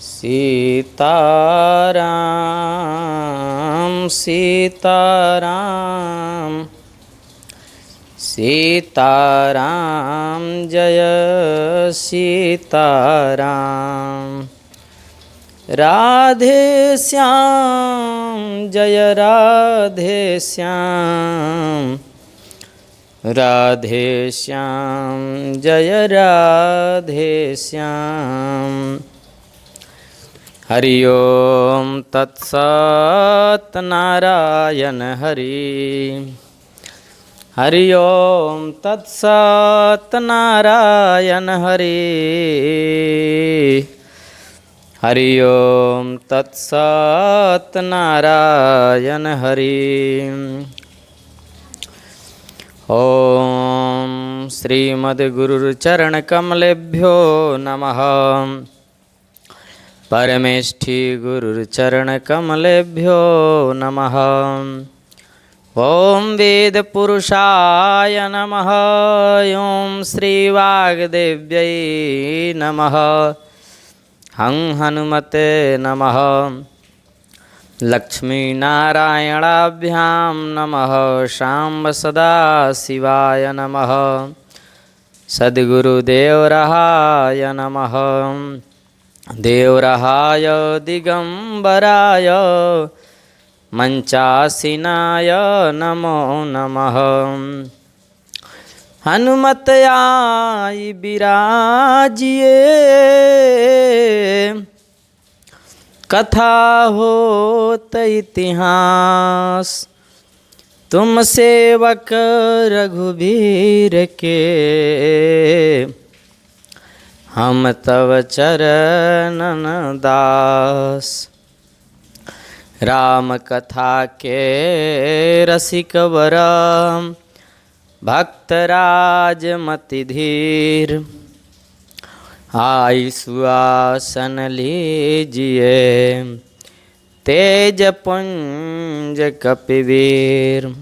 सीताराम सीताराम सीताराम जय सीताराम। राधे श्याम जय राधे श्याम। राधे श्याम जय राधे श्याम। हरि ओम तत्सत् नारायण हरि। हरि ओम तत्सत् नारायण हरि। हरि ओम तत्सत् नारायण हरि। ओम श्रीमद्गुरुचरणकमलेभ्यो नमः। परमेष्ठी गुरुचरणकमलेभ्यो नमः। ओम वेदपुरुषाय नमः। ओम श्रीवाग्देव्यै नमः। हं हनुमते नमः। लक्ष्मीनारायणाभ्यां नमः। शाम्ब सदाशिवाय नमः। सद्गुरुदेवरहाय नमः। देवरहाय दिगंबराय मंचासीनाय नमो नमः। हनुमतयाय विराजिए कथा होत इतिहास। तुम सेवक रघुबीर के हम तव चरणन दास। राम कथा के रसिक वर भक्तराज मति धीर। आई सुआसन लीजिए तेज पुंज कपिवीर।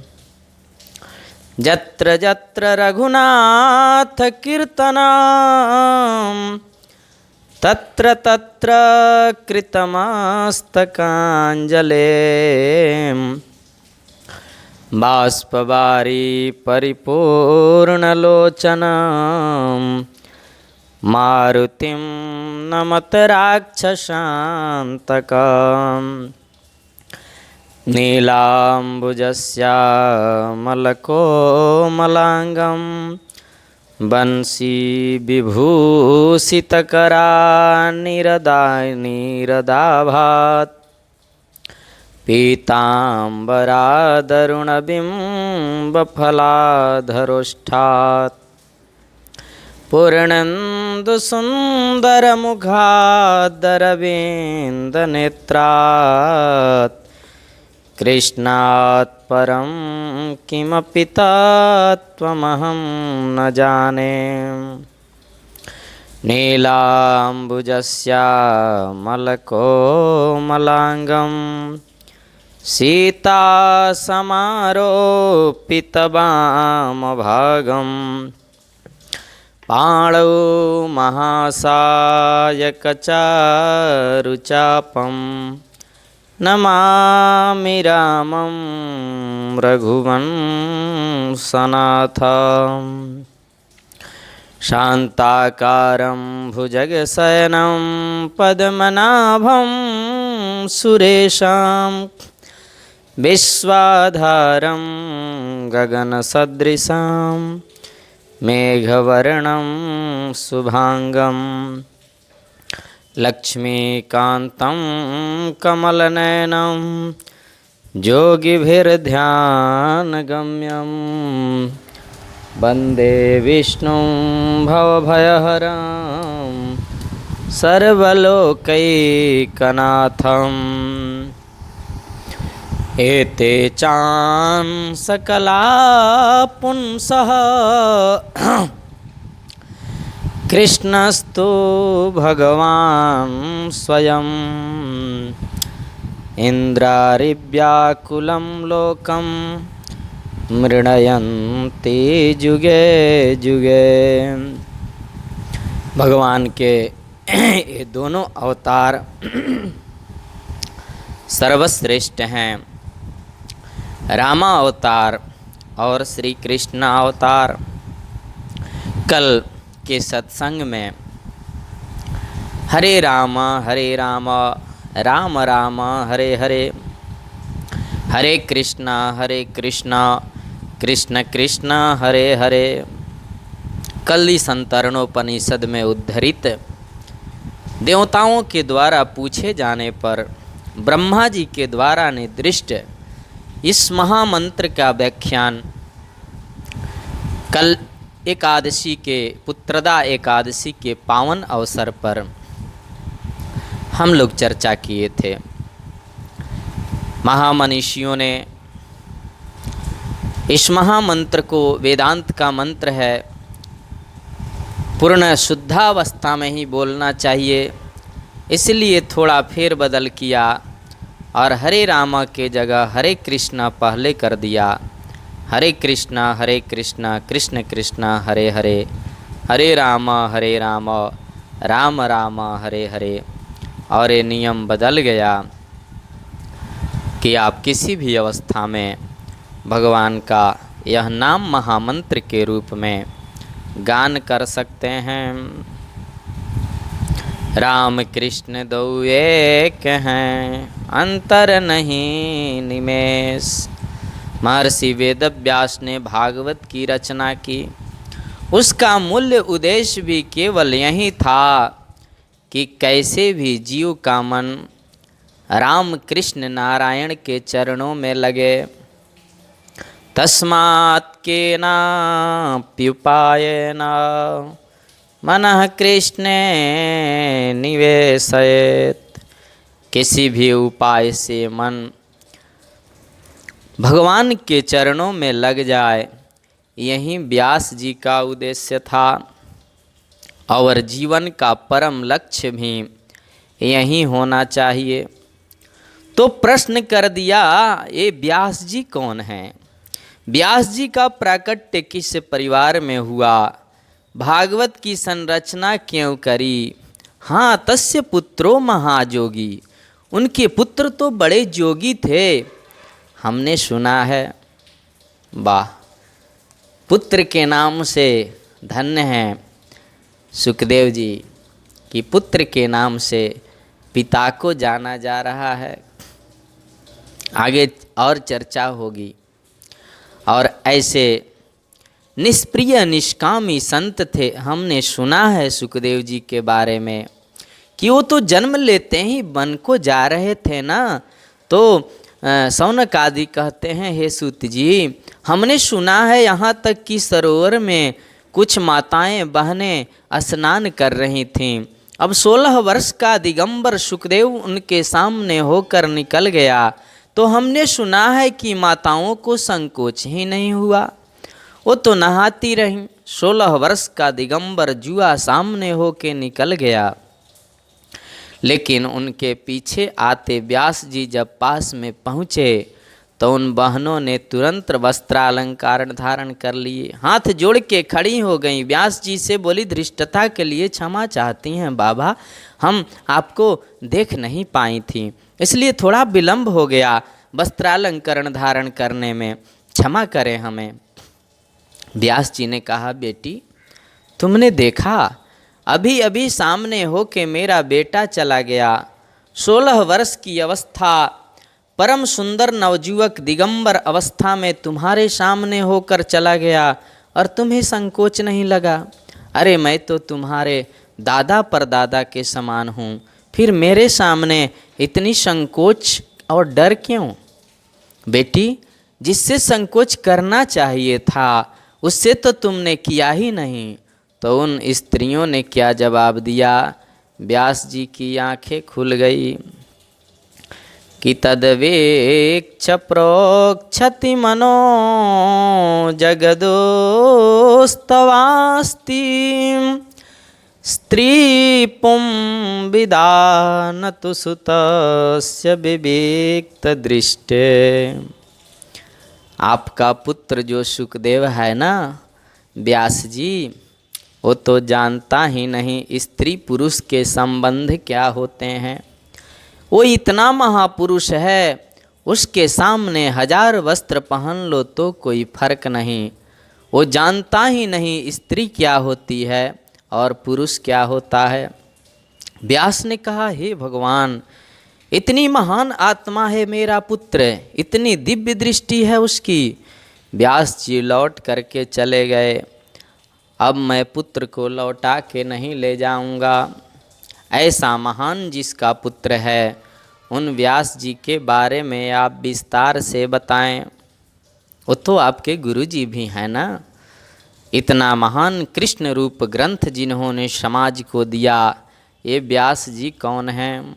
जत्र जत्र रघुनाथ कीर्तनम तत्र तत्र कृतमस्तकांजलिं। बाष्पवारी परिपूर्णलोचनं मारुतिं नमत राक्षसान्तकम्। नीलाम्बुजश्यामलकोमलाङ्गं बंसी विभूषितकरान्निरदाभात्। पीताम्बरादरुणबिम्बफलाधरोष्ठात्। पूर्णन्दुसुन्दरमुखादरविन्दनेत्रात्। कृष्णात् परं किमपि तत्त्वमहं न जाने। नीलाम्बुजश्यामलकोमलाङ्गं सीतासमारोपितवामभागम्। पाणौ महासायकचारुचापं नमामि रामं रघुवंशनाथं। शान्ताकारं भुजगशयनं पद्मनाभं सुरेशं। विश्वाधारं गगनसदृशं मेघवर्णं शुभांगं। लक्ष्मीकान्तं कमलनयनं योगिभिर्ध्यानगम्यं। वन्दे विष्णुं भवभयहरं सर्वलोकैकनाथम्। एते चान् सकला पुंसः कृष्णस्तु भगवान् स्वयं। इंद्रारिव्याकुलं लोकं मृणयन्ति जुगे जुगे। भगवान के ये दोनों अवतार सर्वश्रेष्ठ हैं। रामा अवतार और श्री कृष्ण अवतार। कल के सत्संग में हरे राम राम राम हरे हरे, हरे कृष्ण कृष्ण कृष्ण हरे हरे, कल संतरणोपनिषद में उद्धरित देवताओं के द्वारा पूछे जाने पर ब्रह्मा जी के द्वारा निर्दिष्ट इस महामंत्र का व्याख्यान कल एकादशी के पुत्रदा एकादशी के पावन अवसर पर हम लोग चर्चा किए थे। महामनीषियों ने इस महामंत्र को, वेदांत का मंत्र है, पूर्ण शुद्धावस्था में ही बोलना चाहिए, इसलिए थोड़ा फेर बदल किया और हरे रामा के जगह हरे कृष्णा पहले कर दिया। हरे कृष्णा कृष्ण कृष्ण हरे हरे, हरे राम राम राम हरे हरे। और ये नियम बदल गया कि आप किसी भी अवस्था में भगवान का यह नाम महामंत्र के रूप में गान कर सकते हैं। राम कृष्ण दो एक हैं, अंतर नहीं निमेष। महर्षि वेदव्यास ने भागवत की रचना की। उसका मूल्य उद्देश्य भी केवल यही था कि कैसे भी जीव का मन राम कृष्ण नारायण के चरणों में लगे। तस्मात् केनाप्युपायेन मनः कृष्णे निवेशयेत्। किसी भी उपाय से मन भगवान के चरणों में लग जाए, यही व्यास जी का उद्देश्य था और जीवन का परम लक्ष्य भी यही होना चाहिए। तो प्रश्न कर दिया, ये व्यास जी कौन हैं? व्यास जी का प्राकट्य किस परिवार में हुआ? भागवत की संरचना क्यों करी? हाँ, तस्य पुत्रो महाजोगी। उनके पुत्र तो बड़े जोगी थे, हमने सुना है। वाह, पुत्र के नाम से धन्य हैं सुखदेव जी कि पुत्र के नाम से पिता को जाना जा रहा है। आगे और चर्चा होगी। और ऐसे निष्प्रिय निष्कामी संत थे, हमने सुना है सुखदेव जी के बारे में कि वो तो जन्म लेते ही वन को जा रहे थे ना, तो सौनक आदि कहते हैं, हे सूत जी, हमने सुना है यहाँ तक कि सरोवर में कुछ माताएं बहनें स्नान कर रही थीं। अब 16 वर्ष का दिगंबर सुखदेव उनके सामने होकर निकल गया, तो हमने सुना है कि माताओं को संकोच ही नहीं हुआ, वो तो नहाती रहीं। 16 वर्ष का दिगंबर जुआ सामने होके निकल गया। लेकिन उनके पीछे आते व्यास जी जब पास में पहुँचे तो उन बहनों ने तुरंत वस्त्रालंकार धारण कर लिए, हाथ जोड़ के खड़ी हो गईं। व्यास जी से बोली, धृष्टता के लिए क्षमा चाहती हैं बाबा, हम आपको देख नहीं पाई थी, इसलिए थोड़ा विलंब हो गया वस्त्रालंकरण धारण करने में, क्षमा करें हमें। व्यास जी ने कहा, बेटी तुमने देखा, अभी अभी सामने हो के मेरा बेटा चला गया, 16 वर्ष की अवस्था, परम सुंदर नवजुवक दिगंबर अवस्था में तुम्हारे सामने होकर चला गया और तुम्हें संकोच नहीं लगा? अरे मैं तो तुम्हारे दादा परदादा के समान हूँ, फिर मेरे सामने इतनी संकोच और डर क्यों? बेटी, जिससे संकोच करना चाहिए था उससे तो तुमने किया ही नहीं। तो उन स्त्रियों ने क्या जवाब दिया? व्यास जी की आंखें खुल गई कि तद्वेक्ष प्रोक्षति मनो जगदोस्तवास्ति स्त्री पुं विदानतु सुतस्य विवेक्त दृष्टे। आपका पुत्र जो सुखदेव है ना व्यास जी, वो तो जानता ही नहीं स्त्री पुरुष के संबंध क्या होते हैं। वो इतना महापुरुष है, उसके सामने 1000 वस्त्र पहन लो तो कोई फर्क नहीं। वो जानता ही नहीं स्त्री क्या होती है और पुरुष क्या होता है। व्यास ने कहा, हे भगवान, इतनी महान आत्मा है मेरा पुत्र, इतनी दिव्य दृष्टि है उसकी। व्यास जी लौट करके चले गए। अब मैं पुत्र को लौटा के नहीं ले जाऊंगा। ऐसा महान जिसका पुत्र है, उन व्यास जी के बारे में आप विस्तार से बताएं। वो तो आपके गुरु जी भी हैं ना। इतना महान कृष्ण रूप ग्रंथ जिन्होंने समाज को दिया, ये व्यास जी कौन हैं?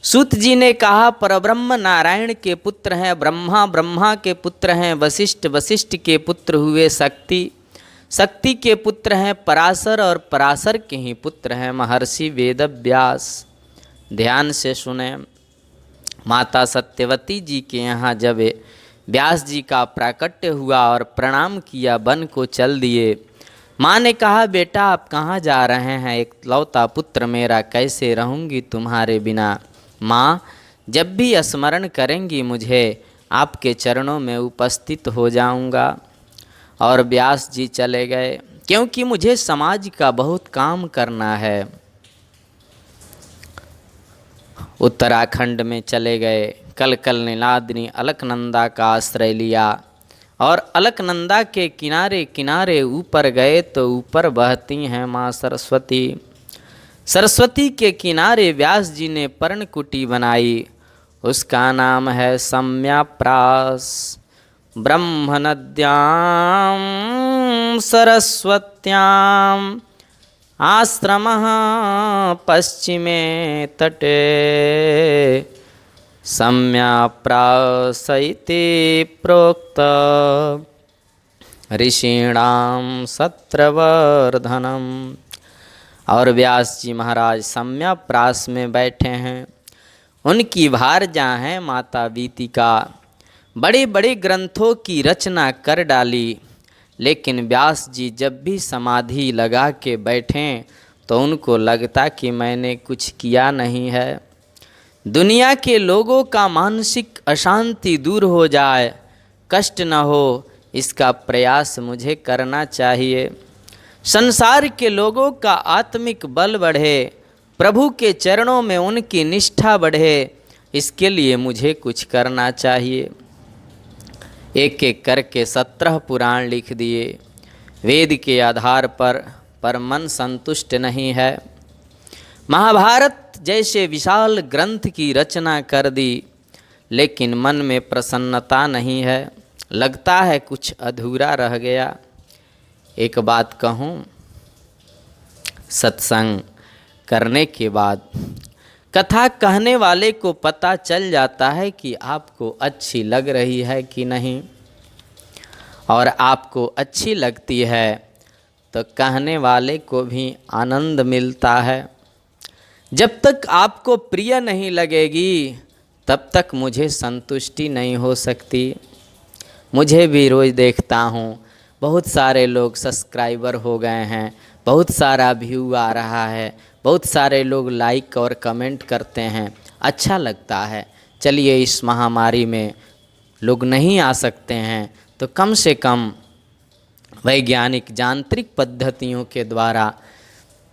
सूत जी ने कहा, परब्रह्म नारायण के पुत्र हैं, ब्रह्मा ब्रह्मा के पुत्र हैं, वशिष्ठ वशिष्ठ के पुत्र हुए शक्ति, शक्ति के पुत्र हैं पराशर, और पराशर के ही पुत्र हैं महर्षि वेदव्यास। ध्यान से सुने। माता सत्यवती जी के यहाँ जब व्यास जी का प्राकट्य हुआ और प्रणाम किया, वन को चल दिए। माँ ने कहा, बेटा आप कहाँ जा रहे हैं? एक लौता पुत्र मेरा, कैसे रहूँगी तुम्हारे बिना। माँ, जब भी स्मरण करेंगी मुझे, आपके चरणों में उपस्थित हो जाऊँगा। और व्यास जी चले गए, क्योंकि मुझे समाज का बहुत काम करना है। उत्तराखंड में चले गए। कलकल नीलाद्रि अलकनंदा का आश्रय लिया और अलकनंदा के किनारे किनारे ऊपर गए तो ऊपर बहती हैं माँ सरस्वती। सरस्वती के किनारे व्यास जी ने पर्णकुटी बनाई, उसका नाम है सम्याप्रास। ब्रह्म नद्यां सरस्वत्यां आश्रमः पश्चिमे तटे सम्याप्रास इति प्रोक्त ऋषीणां सत्रवर्धनम्। और व्यास जी महाराज सम्याप्रास में बैठे हैं। उनकी भारजा हैं माता बीतिका। बड़े बड़े ग्रंथों की रचना कर डाली, लेकिन व्यास जी जब भी समाधि लगा के बैठें तो उनको लगता कि मैंने कुछ किया नहीं है। दुनिया के लोगों का मानसिक अशांति दूर हो जाए, कष्ट न हो, इसका प्रयास मुझे करना चाहिए। संसार के लोगों का आत्मिक बल बढ़े, प्रभु के चरणों में उनकी निष्ठा बढ़े, इसके लिए मुझे कुछ करना चाहिए। एक एक करके 17 पुराण लिख दिए वेद के आधार पर मन संतुष्ट नहीं है। महाभारत जैसे विशाल ग्रंथ की रचना कर दी, लेकिन मन में प्रसन्नता नहीं है, लगता है कुछ अधूरा रह गया। एक बात कहूँ, सत्संग करने के बाद कथा कहने वाले को पता चल जाता है कि आपको अच्छी लग रही है कि नहीं, और आपको अच्छी लगती है तो कहने वाले को भी आनंद मिलता है। जब तक आपको प्रिय नहीं लगेगी तब तक मुझे संतुष्टि नहीं हो सकती। मुझे भी रोज़ देखता हूँ, बहुत सारे लोग सब्सक्राइबर हो गए हैं, बहुत सारा व्यू आ रहा है, बहुत सारे लोग लाइक और कमेंट करते हैं, अच्छा लगता है। चलिए, इस महामारी में लोग नहीं आ सकते हैं तो कम से कम वैज्ञानिक यांत्रिक पद्धतियों के द्वारा,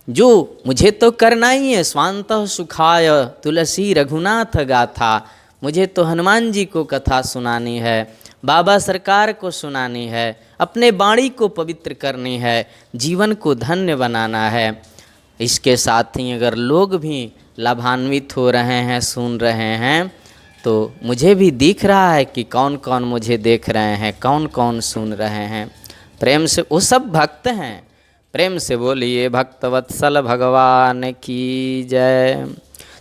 जो मुझे तो करना ही है, स्वांतः सुखाय तुलसी रघुनाथ गाथा, मुझे तो हनुमान जी को कथा सुनानी है, बाबा सरकार को सुनानी है, अपने वाणी को पवित्र करनी है, जीवन को धन्य बनाना है। इसके साथ ही अगर लोग भी लाभान्वित हो रहे हैं, सुन रहे हैं, तो मुझे भी दिख रहा है कि कौन कौन मुझे देख रहे हैं, कौन कौन सुन रहे हैं। प्रेम से वो सब भक्त हैं। प्रेम से बोलिए भक्तवत्सल भगवान की जय।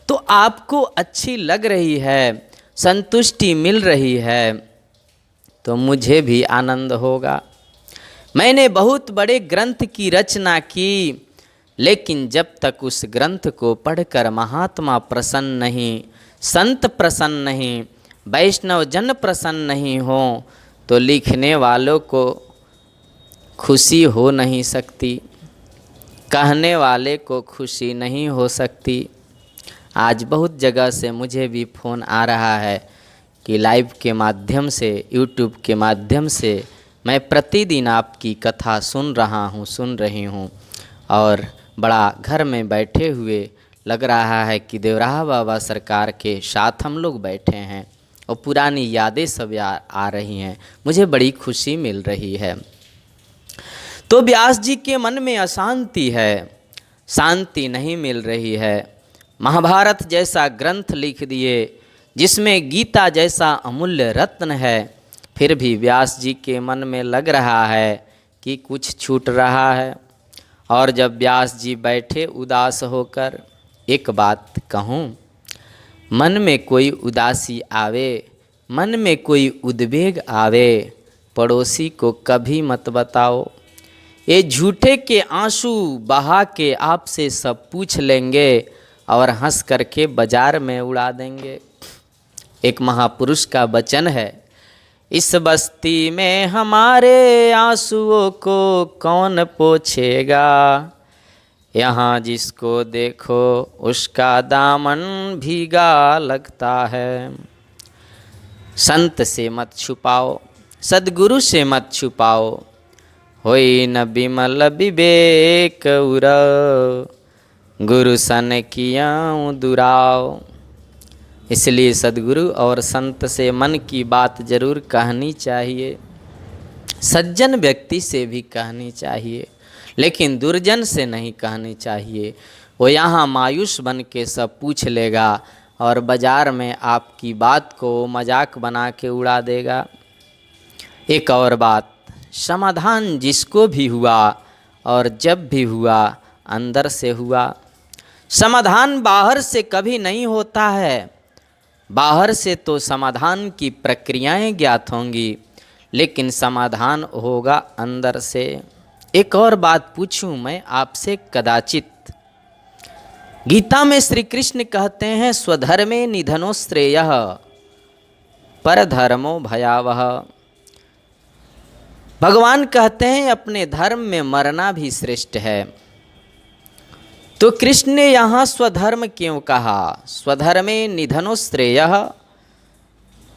तो आपको अच्छी लग रही है, संतुष्टि मिल रही है, तो मुझे भी आनंद होगा। मैंने बहुत बड़े ग्रंथ की रचना की, लेकिन जब तक उस ग्रंथ को पढ़कर महात्मा प्रसन्न नहीं, संत प्रसन्न नहीं, वैष्णव जन प्रसन्न नहीं हो, तो लिखने वालों को खुशी हो नहीं सकती। कहने वाले को खुशी नहीं हो सकती। आज बहुत जगह से मुझे भी फ़ोन आ रहा है कि लाइव के माध्यम से, यूट्यूब के माध्यम से मैं प्रतिदिन आपकी कथा सुन रही हूँ और बड़ा घर में बैठे हुए लग रहा है कि देवराहा बाबा सरकार के साथ हम लोग बैठे हैं और पुरानी यादें सब आ रही हैं। मुझे बड़ी खुशी मिल रही है। तो व्यास जी के मन में अशांति है, शांति नहीं मिल रही है। महाभारत जैसा ग्रंथ लिख दिए, जिसमें गीता जैसा अमूल्य रत्न है, फिर भी व्यास जी के मन में लग रहा है कि कुछ छूट रहा है। और जब व्यास जी बैठे उदास होकर, एक बात कहूँ, मन में कोई उदासी आवे, मन में कोई उद्वेग आवे, पड़ोसी को कभी मत बताओ। ये झूठे के आंसू बहा के आपसे सब पूछ लेंगे और हंस करके बाजार में उड़ा देंगे। एक महापुरुष का वचन है, इस बस्ती में हमारे आंसुओं को कौन पोंछेगा, यहाँ जिसको देखो उसका दामन भीगा लगता है। संत से मत छुपाओ, सद्गुरु से मत छुपाओ, होई न बिमल विवेक उर, गुरु सन कियाऊँ दुराओ। इसलिए सद्गुरु और संत से मन की बात जरूर कहनी चाहिए, सज्जन व्यक्ति से भी कहनी चाहिए, लेकिन दुर्जन से नहीं कहनी चाहिए। वो यहाँ मायूस बन के सब पूछ लेगा और बाज़ार में आपकी बात को मजाक बना के उड़ा देगा। एक और बात, समाधान जिसको भी हुआ और जब भी हुआ, अंदर से हुआ। समाधान बाहर से कभी नहीं होता है। बाहर से तो समाधान की प्रक्रियाएं ज्ञात होंगी, लेकिन समाधान होगा अंदर से। एक और बात पूछूं मैं आपसे, कदाचित गीता में श्री कृष्ण कहते हैं, स्वधर्मे निधनो श्रेयः परधर्मो भयावह। भगवान कहते हैं अपने धर्म में मरना भी श्रेष्ठ है। तो कृष्ण ने यहाँ स्वधर्म क्यों कहा, स्वधर्मे निधनो श्रेयः?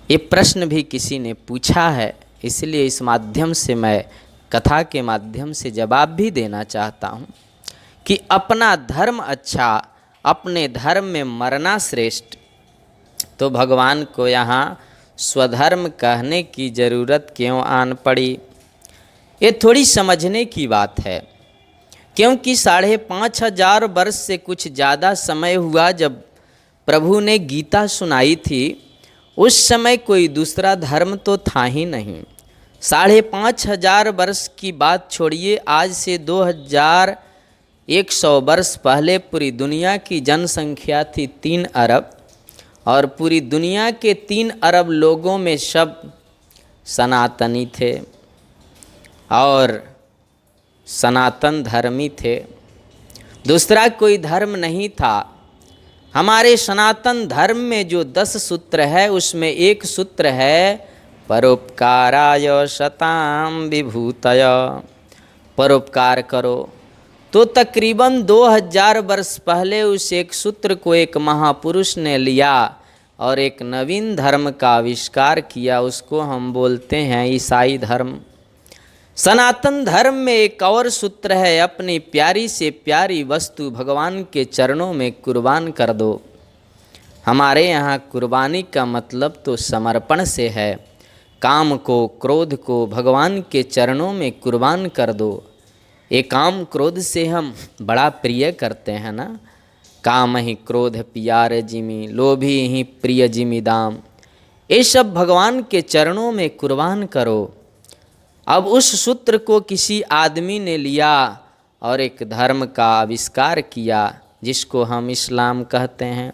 ये प्रश्न भी किसी ने पूछा है, इसलिए इस माध्यम से मैं कथा के माध्यम से जवाब भी देना चाहता हूँ कि अपना धर्म अच्छा, अपने धर्म में मरना श्रेष्ठ। तो भगवान को यहाँ स्वधर्म कहने की ज़रूरत क्यों आन पड़ी, ये थोड़ी समझने की बात है। क्योंकि 5,500 वर्ष से कुछ ज़्यादा समय हुआ जब प्रभु ने गीता सुनाई थी। उस समय कोई दूसरा धर्म तो था ही नहीं। 5,500 वर्ष की बात छोड़िए, आज से 2100 वर्ष पहले पूरी दुनिया की जनसंख्या थी 3 अरब, और पूरी दुनिया के 3 अरब लोगों में सब सनातनी थे और सनातन धर्मी थे। दूसरा कोई धर्म नहीं था। हमारे सनातन धर्म में जो 10 सूत्र है, उसमें एक सूत्र है परोपकाराय शताम विभूतय, परोपकार करो। तो तकरीबन 2000 वर्ष पहले उस एक सूत्र को एक महापुरुष ने लिया और एक नवीन धर्म का आविष्कार किया। उसको हम बोलते हैं ईसाई धर्म। सनातन धर्म में एक और सूत्र है, अपनी प्यारी से प्यारी वस्तु भगवान के चरणों में कुर्बान कर दो। हमारे यहाँ कुर्बानी का मतलब तो समर्पण से है। काम को, क्रोध को भगवान के चरणों में कुर्बान कर दो। ये काम क्रोध से हम बड़ा प्रिय करते हैं ना, काम ही क्रोध पियारे जिमी, लोभी ही प्रिय जिमी दाम। ये सब भगवान के चरणों में कुर्बान करो। अब उस सूत्र को किसी आदमी ने लिया और एक धर्म का आविष्कार किया, जिसको हम इस्लाम कहते हैं।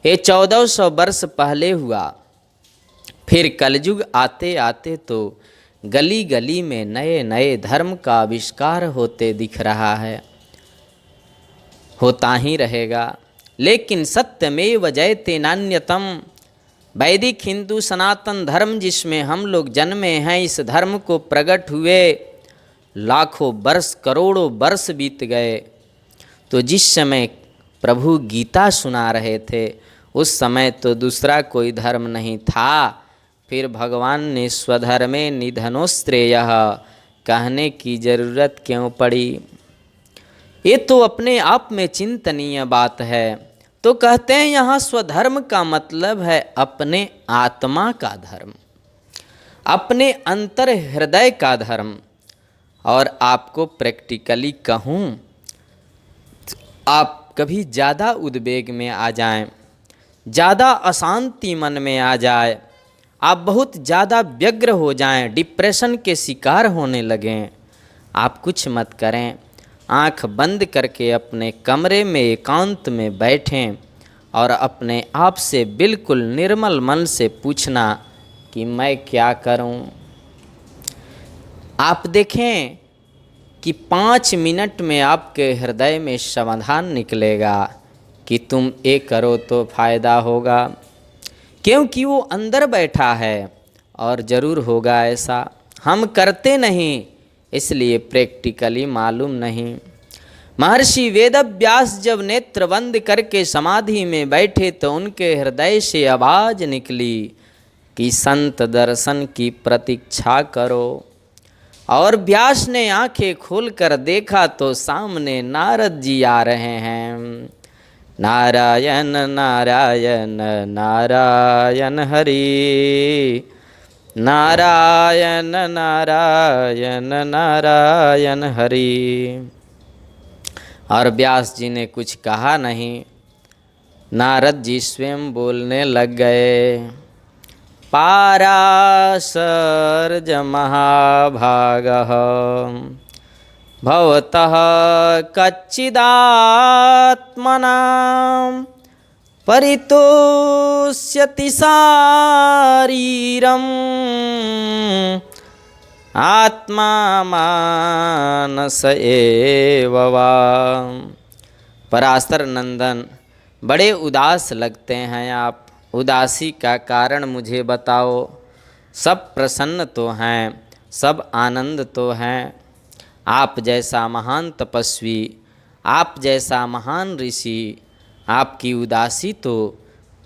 ये 1400 वर्ष पहले हुआ। फिर कलयुग आते आते तो गली गली में नए नए धर्म का आविष्कार होते दिख रहा है, होता ही रहेगा। लेकिन सत्यमेव जयते नान्यतम, वैदिक हिंदू सनातन धर्म जिसमें हम लोग जन्मे हैं, इस धर्म को प्रकट हुए लाखों वर्ष, करोड़ों वर्ष बीत गए, तो जिस समय प्रभु गीता सुना रहे थे उस समय तो दूसरा कोई धर्म नहीं था। फिर भगवान ने स्वधर्मे निधनोश्रेयः कहने की जरूरत क्यों पड़ी? ये तो अपने आप में चिंतनीय बात है। तो कहते हैं यहाँ स्वधर्म का मतलब है अपने आत्मा का धर्म, अपने अंतर हृदय का धर्म। और आपको प्रैक्टिकली कहूँ, आप कभी ज़्यादा उद्वेग में आ जाएं, ज़्यादा अशांति मन में आ जाए, आप बहुत ज़्यादा व्यग्र हो जाएं, डिप्रेशन के शिकार होने लगें, आप कुछ मत करें। आँख बंद करके अपने कमरे में एकांत में बैठें और अपने आप से बिल्कुल निर्मल मन से पूछना कि मैं क्या करूं। आप देखें कि 5 मिनट में आपके हृदय में समाधान निकलेगा कि तुम ये करो तो फायदा होगा, क्योंकि वो अंदर बैठा है और ज़रूर होगा ऐसा। हम करते नहीं, इसलिए प्रैक्टिकली मालूम नहीं। महर्षि वेदव्यास जब नेत्र बंद करके समाधि में बैठे तो उनके हृदय से आवाज निकली कि संत दर्शन की प्रतीक्षा करो। और व्यास ने आंखें खोलकर देखा तो सामने नारद जी आ रहे हैं। नारायण नारायण नारायण हरि, नारायण नारायण नारायण हरि। और व्यास जी ने कुछ कहा नहीं, नारद जी स्वयं बोलने लग गए। पाराशर्ज महाभागः भवतः कच्चिदात्मनां परितोष्यति शारीरम् आत्मा मानस एव वा। पराशर नंदन, बड़े उदास लगते हैं आप, उदासी का कारण मुझे बताओ। सब प्रसन्न तो हैं, सब आनंद तो हैं। आप जैसा महान तपस्वी, आप जैसा महान ऋषि, आपकी उदासी तो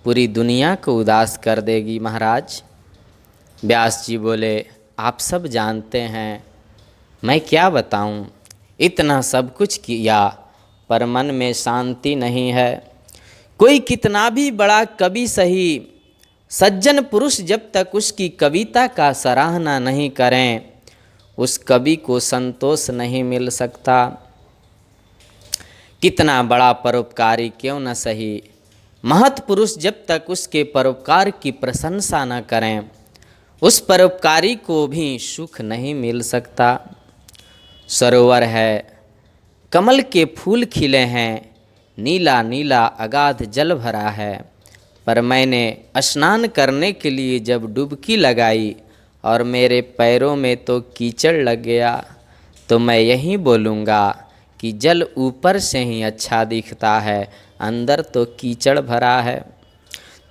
पूरी दुनिया को उदास कर देगी महाराज। व्यास जी बोले, आप सब जानते हैं, मैं क्या बताऊं, इतना सब कुछ किया पर मन में शांति नहीं है। कोई कितना भी बड़ा कवि सही, सज्जन पुरुष जब तक उसकी कविता का सराहना नहीं करें, उस कवि को संतोष नहीं मिल सकता। कितना बड़ा परोपकारी क्यों न सही, महत् पुरुष जब तक उसके परोपकार की प्रशंसा न करें, उस परोपकारी को भी सुख नहीं मिल सकता। सरोवर है, कमल के फूल खिले हैं, नीला नीला अगाध जल भरा है, पर मैंने स्नान करने के लिए जब डुबकी लगाई और मेरे पैरों में तो कीचड़ लग गया, तो मैं यही बोलूँगा कि जल ऊपर से ही अच्छा दिखता है, अंदर तो कीचड़ भरा है।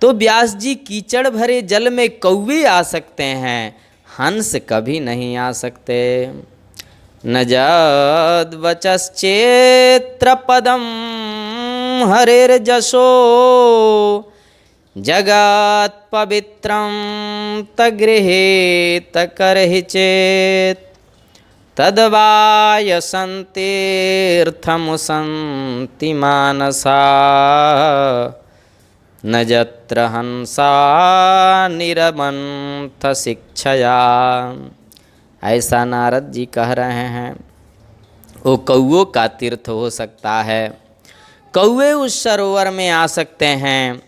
तो व्यास जी, कीचड़ भरे जल में कौवे आ सकते हैं, हंस कभी नहीं आ सकते। न जद वचश्चेत्र पदम हरेर्जसो जगत पवित्रम तगृहेत करहि चेत तद्वायसन्तीर्थमुसन्ति मानसा न जत्र हंसा निरमन्थ शिक्षया। ऐसा नारद जी कह रहे हैं। वो कौओं का तीर्थ हो सकता है, कौवे उस सरोवर में आ सकते हैं,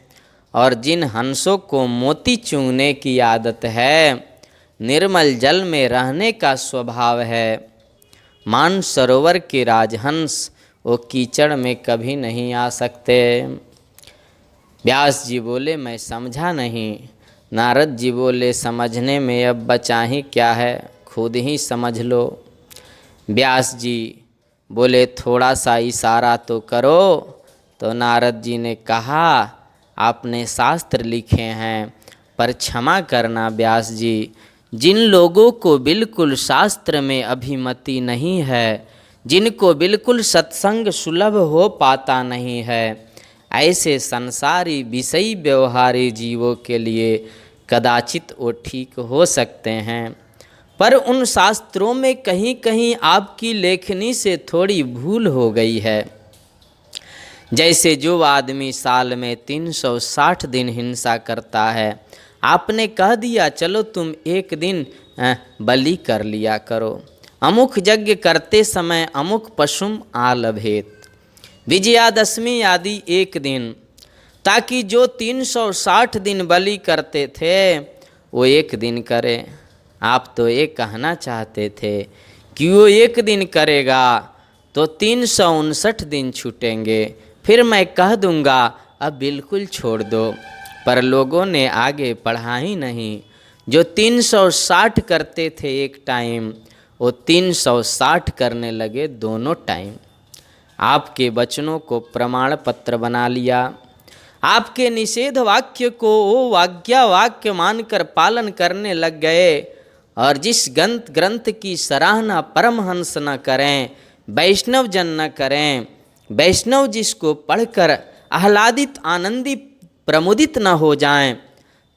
और जिन हंसों को मोती चूंगने की आदत है, निर्मल जल में रहने का स्वभाव है, मान सरोवर के राजहंस वो कीचड़ में कभी नहीं आ सकते। व्यास जी बोले, मैं समझा नहीं। नारद जी बोले, समझने में अब बचा ही क्या है, खुद ही समझ लो। व्यास जी बोले, थोड़ा सा इशारा तो करो। तो नारद जी ने कहा, आपने शास्त्र लिखे हैं, पर क्षमा करना व्यास जी, जिन लोगों को बिल्कुल शास्त्र में अभिमति नहीं है, जिनको बिल्कुल सत्संग सुलभ हो पाता नहीं है, ऐसे संसारी विषयी व्यवहारी जीवों के लिए कदाचित वो ठीक हो सकते हैं। पर उन शास्त्रों में कहीं कहीं आपकी लेखनी से थोड़ी भूल हो गई है। जैसे जो आदमी साल में 360 दिन हिंसा करता है, आपने कह दिया चलो तुम एक दिन बलि कर लिया करो, अमुक यज्ञ करते समय अमुक पशुम आलभेत, विजयादशमी आदि एक दिन, ताकि जो 360 दिन बलि करते थे वो एक दिन करे। आप तो ये कहना चाहते थे कि वो एक दिन करेगा तो 359 दिन छूटेंगे, फिर मैं कह दूंगा अब बिल्कुल छोड़ दो। पर लोगों ने आगे पढ़ा ही नहीं। जो 360 करते थे एक टाइम, वो 360 करने लगे दोनों टाइम। आपके वचनों को प्रमाण पत्र बना लिया, आपके निषेध वाक्य को वो आज्ञा वाक्य मानकर पालन करने लग गए। और जिस ग्रंथ की सराहना परमहंस न करें, वैष्णव जन न करें, वैष्णव जिसको पढ़कर आह्लादित आनंदित प्रमुदित न हो जाएं,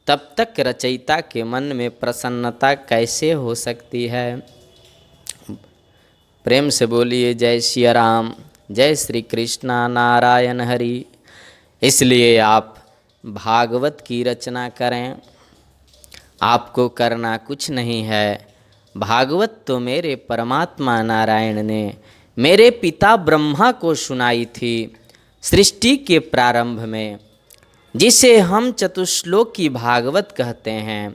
तब तक रचयिता के मन में प्रसन्नता कैसे हो सकती है। प्रेम से बोलिए जय सिया राम, जय श्री कृष्णा नारायण हरि। इसलिए आप भागवत की रचना करें, आपको करना कुछ नहीं है। भागवत तो मेरे परमात्मा नारायण ने मेरे पिता ब्रह्मा को सुनाई थी सृष्टि के प्रारंभ में, जिसे हम चतुश्लोकी भागवत कहते हैं।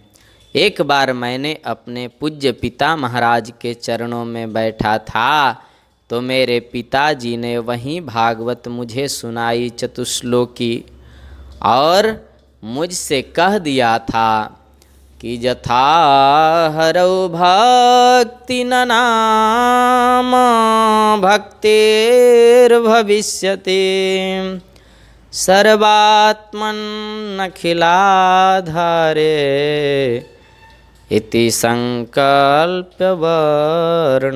एक बार मैंने अपने पूज्य पिता महाराज के चरणों में बैठा था, तो मेरे पिताजी ने वहीं भागवत मुझे सुनाई चतुश्लोकी, और मुझसे कह दिया था कि यथा हरौ भक्ति न नाम भक्तिर्भविष्यति सर्वात्मन्नखिलाधारे इति संकल्प्य वर्णयत्।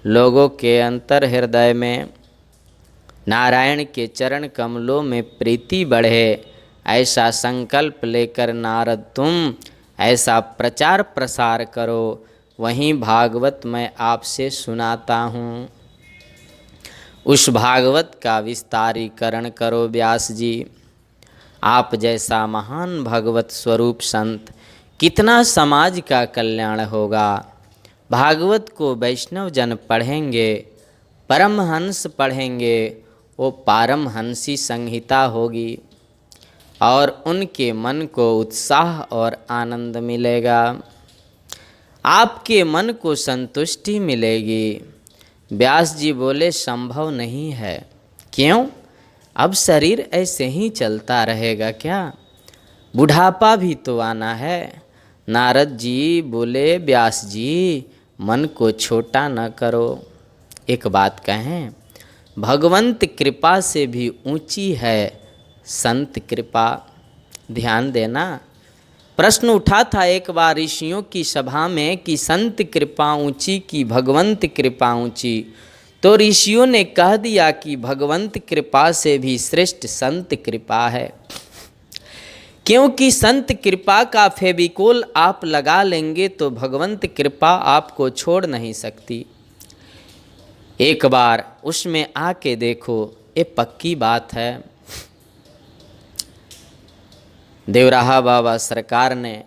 लोगों के अंतर हृदय में नारायण के चरण कमलों में प्रीति बढ़े, ऐसा संकल्प लेकर नारद तुम ऐसा प्रचार प्रसार करो। वहीं भागवत मैं आपसे सुनाता हूँ, उस भागवत का विस्तारीकरण करो व्यास जी। आप जैसा महान भगवत स्वरूप संत, कितना समाज का कल्याण होगा। भागवत को वैष्णव जन पढ़ेंगे, परमहंस पढ़ेंगे, वो पारमहंसी संहिता होगी और उनके मन को उत्साह और आनंद मिलेगा, आपके मन को संतुष्टि मिलेगी। व्यास जी बोले संभव नहीं है। क्यों? अब शरीर ऐसे ही चलता रहेगा क्या? बुढ़ापा भी तो आना है। नारद जी बोले व्यास जी मन को छोटा न करो। एक बात कहें, भगवंत कृपा से भी ऊंची है संत कृपा। ध्यान देना, प्रश्न उठा था एक बार ऋषियों की सभा में कि संत कृपा ऊंची कि भगवंत कृपा ऊंची, तो ऋषियों ने कह दिया कि भगवंत कृपा से भी श्रेष्ठ संत कृपा है। क्योंकि संत कृपा का फेविकोल आप लगा लेंगे तो भगवंत कृपा आपको छोड़ नहीं सकती। एक बार उसमें आके देखो, ये पक्की बात है। देवराहा बाबा सरकार ने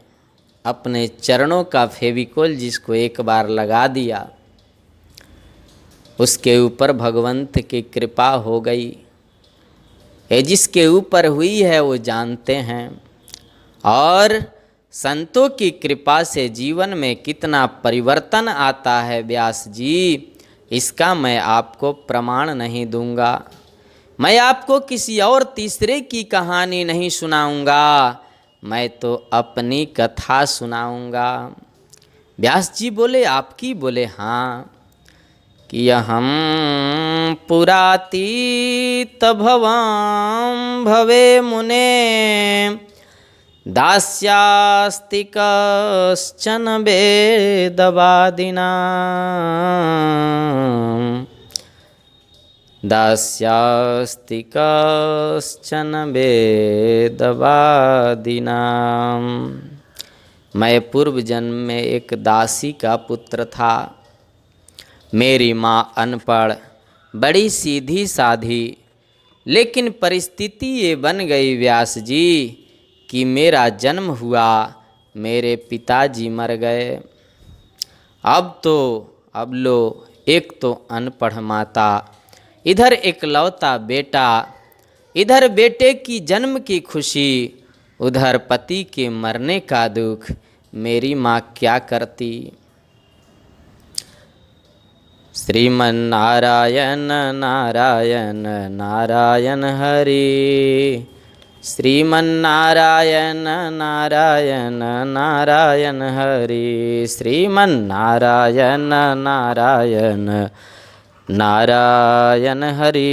अपने चरणों का फेविकोल जिसको एक बार लगा दिया, उसके ऊपर भगवंत की कृपा हो गई। ये जिसके ऊपर हुई है वो जानते हैं। और संतों की कृपा से जीवन में कितना परिवर्तन आता है व्यास जी, इसका मैं आपको प्रमाण नहीं दूंगा। मैं आपको किसी और तीसरे की कहानी नहीं सुनाऊंगा, मैं तो अपनी कथा सुनाऊंगा। व्यास जी बोले आपकी? बोले हाँ, कि अहम पुरातीत भवाम भवे मुने दास्यास्ति कश्चन वेदवादिनां दास्यास्ति कश्चन वेदवादिनां। मैं पूर्व जन्म में एक दासी का पुत्र था। मेरी माँ अनपढ़, बड़ी सीधी साधी, लेकिन परिस्थिति ये बन गई व्यास जी कि मेरा जन्म हुआ, मेरे पिताजी मर गए। अब लो एक तो अनपढ़ माता, इधर एकलौता बेटा, इधर बेटे की जन्म की खुशी, उधर पति के मरने का दुख। मेरी माँ क्या करती। श्रीमन्नारायण नारायण नारायण हरि, श्रीमन्नारायण नारायण नारायण हरि, श्रीमन्नारायण नारायण नारायण हरि।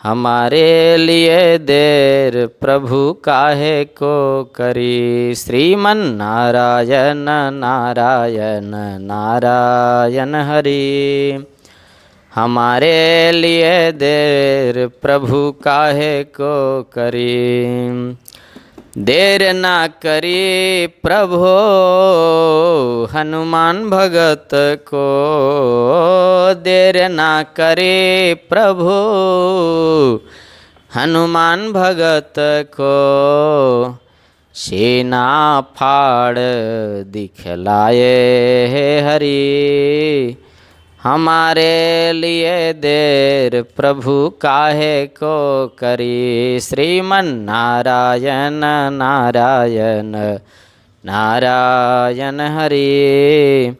हमारे लिए देर प्रभु काहे को करी, श्रीमन्नारायण नारायण नारायण हरि। हमारे लिए देर प्रभु काहे को करी, देर ना करी प्रभु हनुमान भगत को, देर ना करे प्रभु हनुमान भगत को, सेना फाड़ दिखलाए है हरि। हमारे लिए देर प्रभु काहे को करी, श्रीमन्नारायण नारायण नारायण हरि।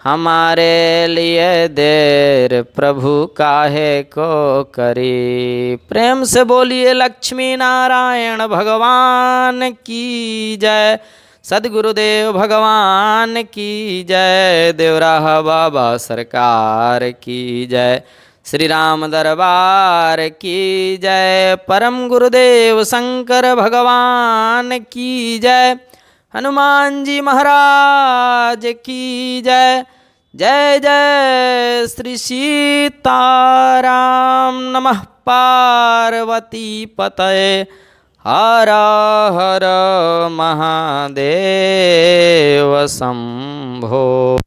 हमारे लिए देर प्रभु काहे को करी। प्रेम से बोलिए लक्ष्मी नारायण भगवान की जय, सद्गुरुदेव भगवान की जय, देवराहा बाबा सरकार की जय, श्री राम दरबार की जय, परम गुरुदेव शंकर भगवान की जय, हनुमान जी महाराज की जय। जय जय श्री सीताराम। नमः पार्वती पतये, हर हर महादेव शंभो।